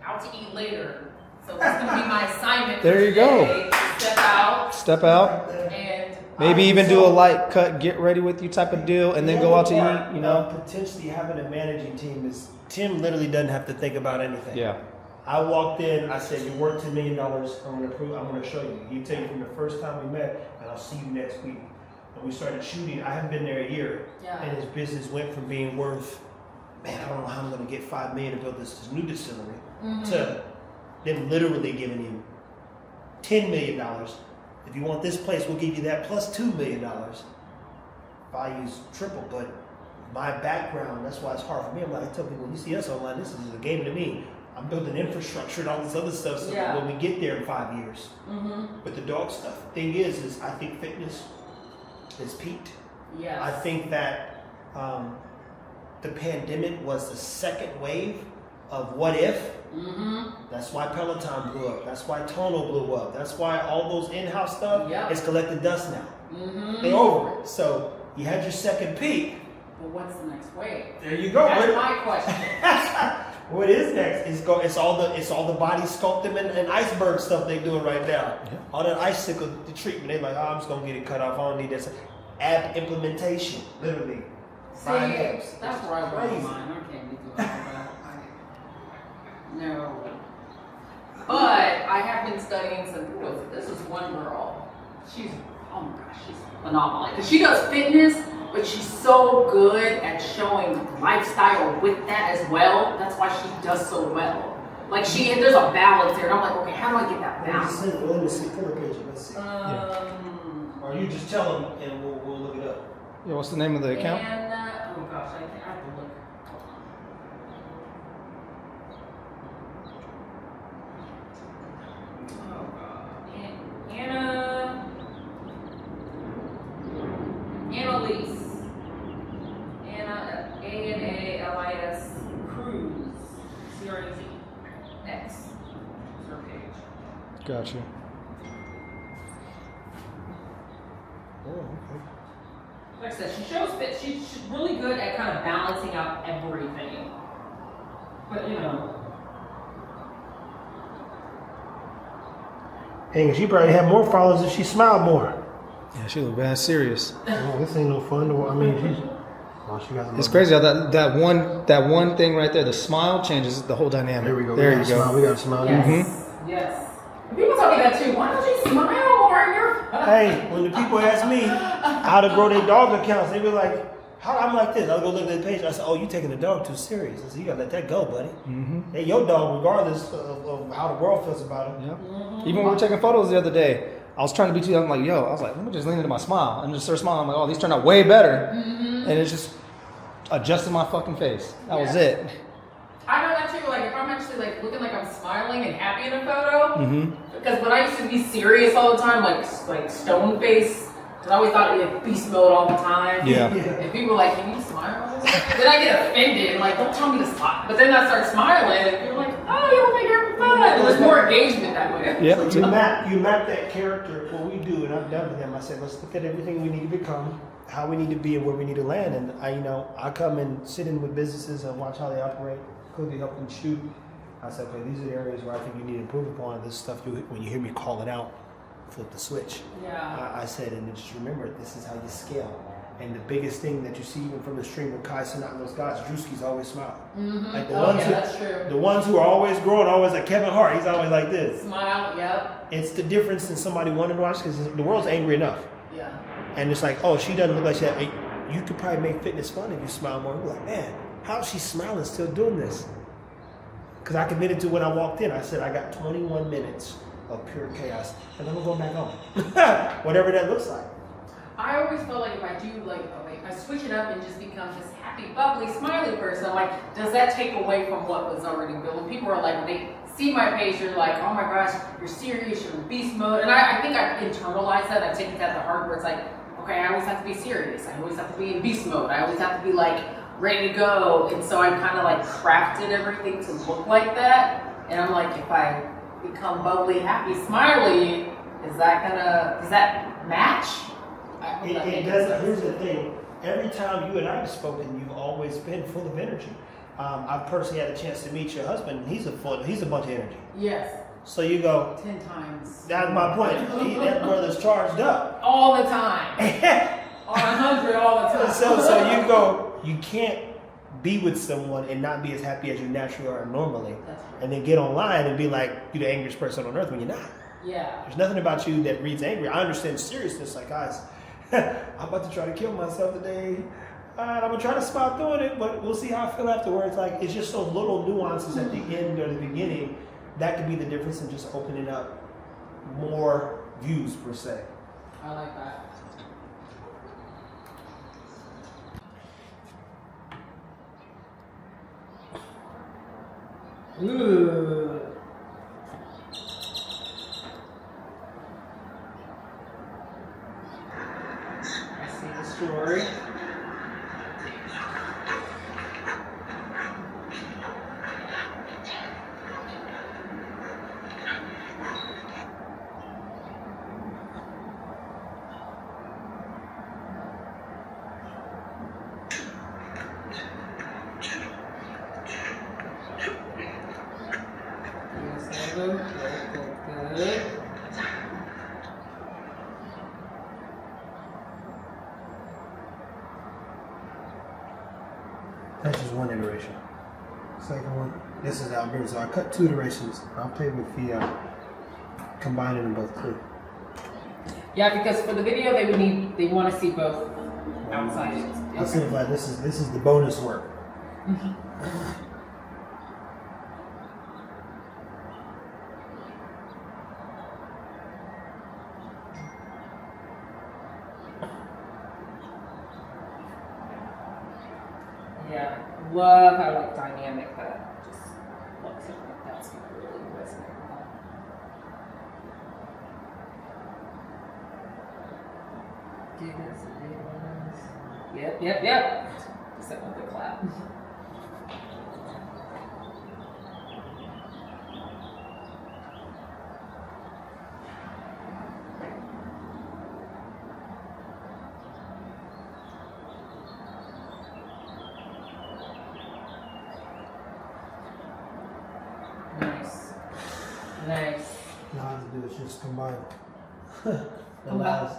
out to eat later. So that's gonna be my assignment. There you go. To step out. And maybe even do a light cut, get ready with you type of deal, and then go out to eat, you know. Potentially having a managing team is, Tim literally doesn't have to think about anything. Yeah. I walked in, I said, you're worth $10 million, I'm gonna show you. You take it from the first time we met, and I'll see you next week. And we started shooting, I haven't been there a year, and his business went from being worth, man, I don't know how I'm gonna get $5 million to build this new distillery, to them literally giving you $10 million. If you want this place, we'll give you that plus $2 million. Values triple, but my background, that's why it's hard for me. I'm like, I tell people, when you see us online, this is a game to me. I'm building infrastructure and all this other stuff so that when we get there in 5 years. But the dog stuff, the thing is I think fitness has peaked. Yes. I think that the pandemic was the second wave of what if. That's why Peloton blew up. That's why Tono blew up. That's why all those in-house stuff is collecting dust now. They're over it. So you had your second peak. Well, what's the next wave? There you go. That's my question. What is next? It's all the body sculpting and iceberg stuff they're doing right now. All that icicle the treatment. They're like, oh, I'm just gonna get it cut off. I don't need this. Ab implementation, literally. See, that's where I draw the line. I can't be doing that. No. But I have been studying some. This is one girl. She's, oh my gosh, she's phenomenal. Because she does fitness, but she's so good at showing lifestyle with that as well. That's why she does so well. Like there's a balance there. And I'm like, okay, how do I get that balance? Let me see. Pull the picture. Let's see. Or you just tell them and we'll look it up. Yeah, what's the name of the account? And, oh gosh, I have to look. Oh god. Annalise. Annalis Cruz. CRZ. X. Is her page. Gotcha. Oh, okay. Like I said, she shows fit. She's really good at kind of balancing out everything. But you know. Dang, she probably had more followers if she smiled more. Yeah, she look bad serious. Oh, this ain't no fun. I mean, she got. It's crazy how that one thing right there, the smile changes the whole dynamic. There we go. There you go. Smile. We got a smile. Yes. Yes. People tell me that too. Why don't you smile more in your Hey, when the people ask me how to grow their dog accounts, they be like, how I'm like this. I'll go look at the page. I said, oh, you taking the dog too serious. I said, you gotta let that go, buddy. Hey, your dog, regardless of how the world feels about him. Yep. Even when we were taking photos the other day, I was trying to be too. I'm like, yo, I was like, let me just lean into my smile and just start smiling. I'm like, oh, these turned out way better, and it's just adjusting my fucking face. That was it. I know that too. Like if I'm actually like looking like I'm smiling and happy in a photo, because when I used to be serious all the time, like stone face, because I always thought I'd be like beast mode all the time. Yeah. And people were like, can you smile? Then I get offended, like don't tell me to smile. But then I start smiling, and you're like, oh, you don't think you're fun. And there's more engagement that way. Yeah. So you map that character. What we do, and I've done with them. I said, let's look at everything we need to become, how we need to be, and where we need to land. And I come and sit in with businesses and watch how they operate. Quickly help them shoot. I said, okay, these are the areas where I think you need to improve upon. This stuff, when you hear me call it out, flip the switch. Yeah. I said, and just remember, this is how you scale. And the biggest thing that you see even from the stream with Kai Sinat and those guys, Drewski's always smiling. Like that's true. The ones who are always growing, always like Kevin Hart, he's always like this. Smile, yep. It's the difference in somebody wanting to watch because the world's angry enough. Yeah. And it's like, oh, she doesn't look like she had, you could probably make fitness fun if you smile more. You're like, man, how's she smiling still doing this? Because I committed to when I walked in. I said, I got 21 minutes of pure chaos, and then I'm going back home. Whatever that looks like. I always feel like if I do if I switch it up and just become this happy, bubbly, smiley person, like, does that take away from what was already built? When people are like, when they see my page, you're like, oh my gosh, you're serious, you're in beast mode. And I think I've internalized that. I've taken that to heart where it's like, okay, I always have to be serious. I always have to be in beast mode. I always have to be like ready to go. And so I kind of like crafted everything to look like that. And I'm like, if I become bubbly, happy, smiley, does that match? It does. Here's the thing. Every time you and I have spoken, you've always been full of energy. I've personally had a chance to meet your husband, and he's a bunch of energy. Yes. So you go 10 times. That's my point. That brother's charged up all the time. On 100 all the time. So you go. You can't be with someone and not be as happy as you naturally are normally, and then get online and be like you're the angriest person on earth when you're not. Yeah. There's nothing about you that reads angry. I understand seriousness, like guys. I'm about to try to kill myself today. I'm gonna try to smile doing it, but we'll see how I feel afterwards. Like, it's just those little nuances at the end or the beginning that could be the difference in just opening up more views per se. I like that. Ooh. I see the story. Good. That's just one iteration. Second one, this is Alberta. So I cut 2 iterations. I'll play with the combining them both too. Yeah, because for the video they want to see both outside. I'll simplify. This is the bonus work. Yeah, love how like dynamic that just looks like that's gonna really resonate with that. Yep. Except with the clap. Nice. Now to do is just combine. Allows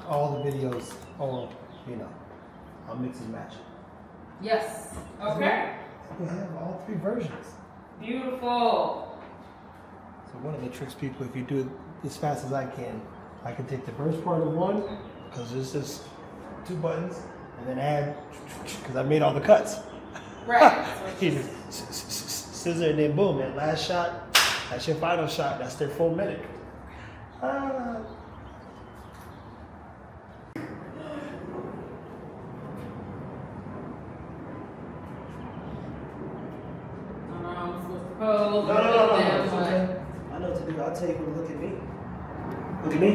all the videos, I'll mix and match. Yes. Okay. We have all 3 versions. Beautiful. So one of the tricks, people, if you do it as fast as I can take the first part of one, because there's just 2 buttons, and then add, because I made all the cuts. Right. You just scissor and then boom, that last shot. That's your final shot. That's their full minute. No. I know what to do. I'll tell you what. Look at me. Look at me.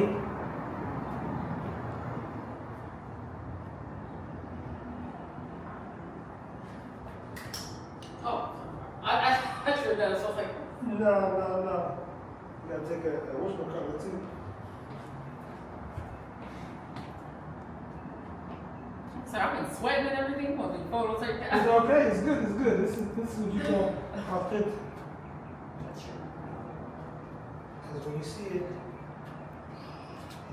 Oh, I sure does. I was like, No. You gotta take a original color too. so I've been sweating and everything. Want the photos like that? It's okay. It's good. This is what you call authentic. Because when you see it,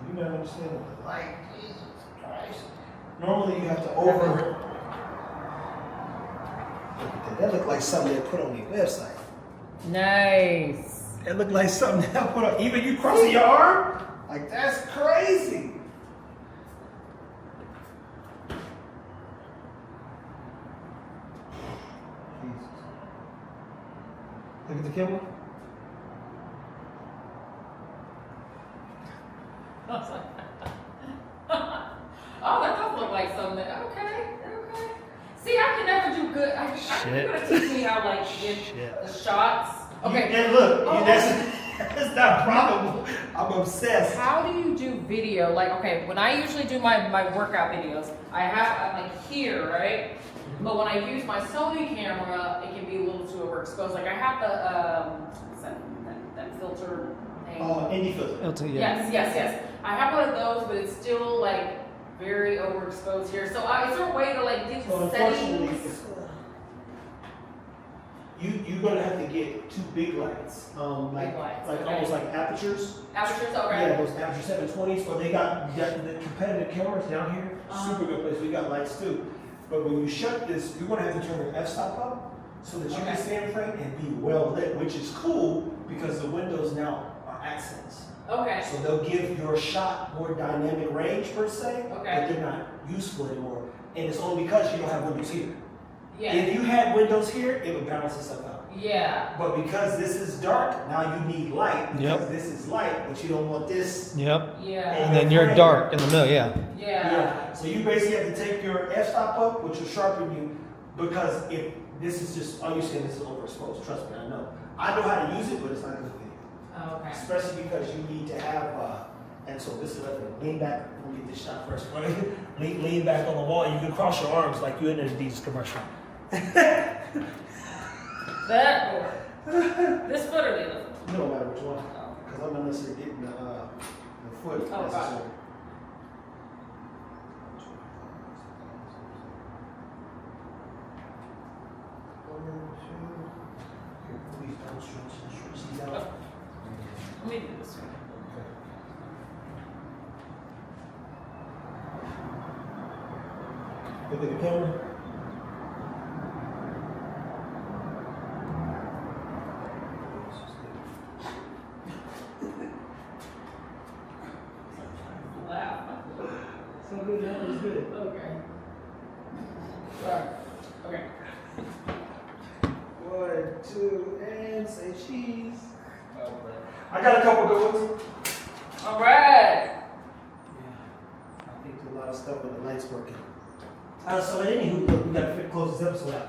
you don't understand the light. Jesus Christ. Normally you have to over. Look at that. That looked like something they put on the website. Nice. That looked like something they put on. Even you crossing your arm? Like, that's crazy. Look at the camera. I was like, oh, that does look like something. Okay. See, I can never do good. You're gonna teach me how like get the shots. Okay. And look, that's not probable. I'm obsessed. How do you do video? Like, okay, when I usually do my workout videos, I'm like here, right? But when I use my Sony camera, it can be a little too overexposed. Like I have the what's that filter thing? Oh, indie filter. Yes. I have one of those, but it's still like very overexposed here. So is there a way to like get the settings? You're gonna have to get two big lights, like almost like apertures. Apertures, okay. Yeah, those aperture 720s. Or they got the competitive cameras down here. Super good place. We got lights too. But when you shut this, you're gonna have to turn your f-stop up so that you can stay in frame and be well lit, which is cool because the windows now are accents. Okay. So they'll give your shot more dynamic range per se, Okay. but they're not useful anymore. And it's only because you don't have windows here. Yeah. If you had windows here, it would balance itself out. Yeah. But because this is dark, now you need light. Because this is light, but you don't want this. Yep. Yeah. And then you're dark in the middle, yeah. Yeah. So you basically have to take your f-stop up, which will sharpen you, because if this is just, all you're saying this is overexposed. Trust me, I know. I know how to use it, but it's not good for you. Oh, okay. Especially because you need to have, and so this is like, lean back, we'll get this shot first. lean back on the wall, and you can cross your arms like you're in an Adidas commercial. That or this foot or the other foot? It don't matter which one, because I'm not necessarily getting the foot Oh, necessarily. gotcha. Please don't stretch these out. Let me do this one. Look at the camera. Laugh. So good, that was good. Okay. Sorry. Okay. 1, 2, and say cheese. I got a couple good ones. All right. Yeah, I think a lot of stuff with the lights working. So anywho, look, we got to close this episode out.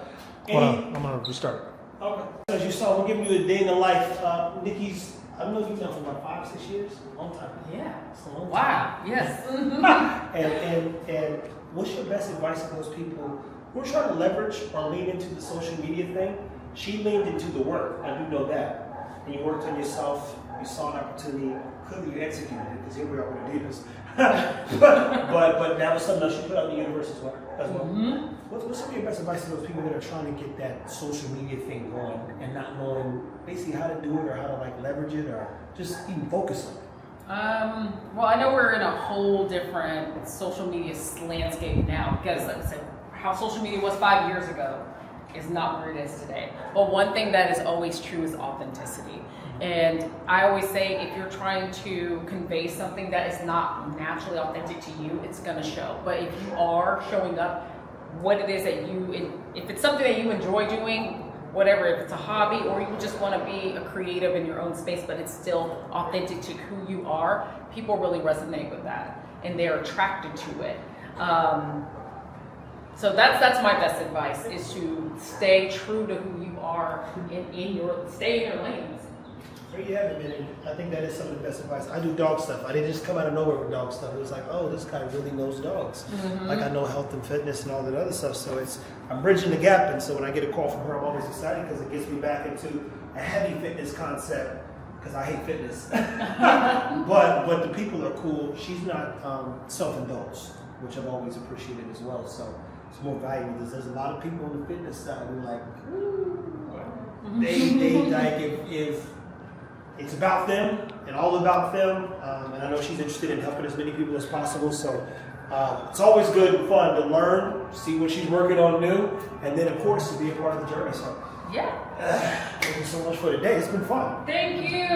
Hold on, I'm gonna restart. Okay. As you saw, we're giving you a day in the life. Nicci's, I don't know if you've done for about 5, 6 years. A long time. Yeah. It's a long time. Wow. Yes. And what's your best advice to those people who are trying to leverage or lean into the social media thing? She leaned into the work. I do know that. And you worked on yourself. You saw an opportunity. Clearly, you executed it because here we are with Adidas. but that was something else you put out in the universe as well. Mm-hmm. What's some of your best advice to those people that are trying to get that social media thing going and not knowing basically how to do it or how to like leverage it or just even focus on it? Well, I know we're in a whole different social media landscape now because, like I said, how social media was 5 years ago is not where it is today. But one thing that is always true is authenticity. And I always say if you're trying to convey something that is not naturally authentic to you, it's going to show. But if you are showing up what it is that if it's something that you enjoy doing, whatever, if it's a hobby or you just want to be a creative in your own space, but it's still authentic to who you are, people really resonate with that and they're attracted to it. So that's my best advice, is to stay true to who you are stay in your lanes. There you have it, man. I think that is some of the best advice. I do dog stuff. I didn't just come out of nowhere with dog stuff. It was like, oh, this guy really knows dogs. Mm-hmm. Like I know health and fitness and all that other stuff. So I'm bridging the gap. And so when I get a call from her, I'm always excited because it gets me back into a heavy fitness concept because I hate fitness. but the people are cool. She's not self-indulged, which I've always appreciated as well. So it's more valuable. There's a lot of people on the fitness side who are like, they like if it's about them and all about them, and I know she's interested in helping as many people as possible. So it's always good and fun to learn, see what she's working on new, and then of course to be a part of the journey. So thank you so much for today. It's been fun. Thank you.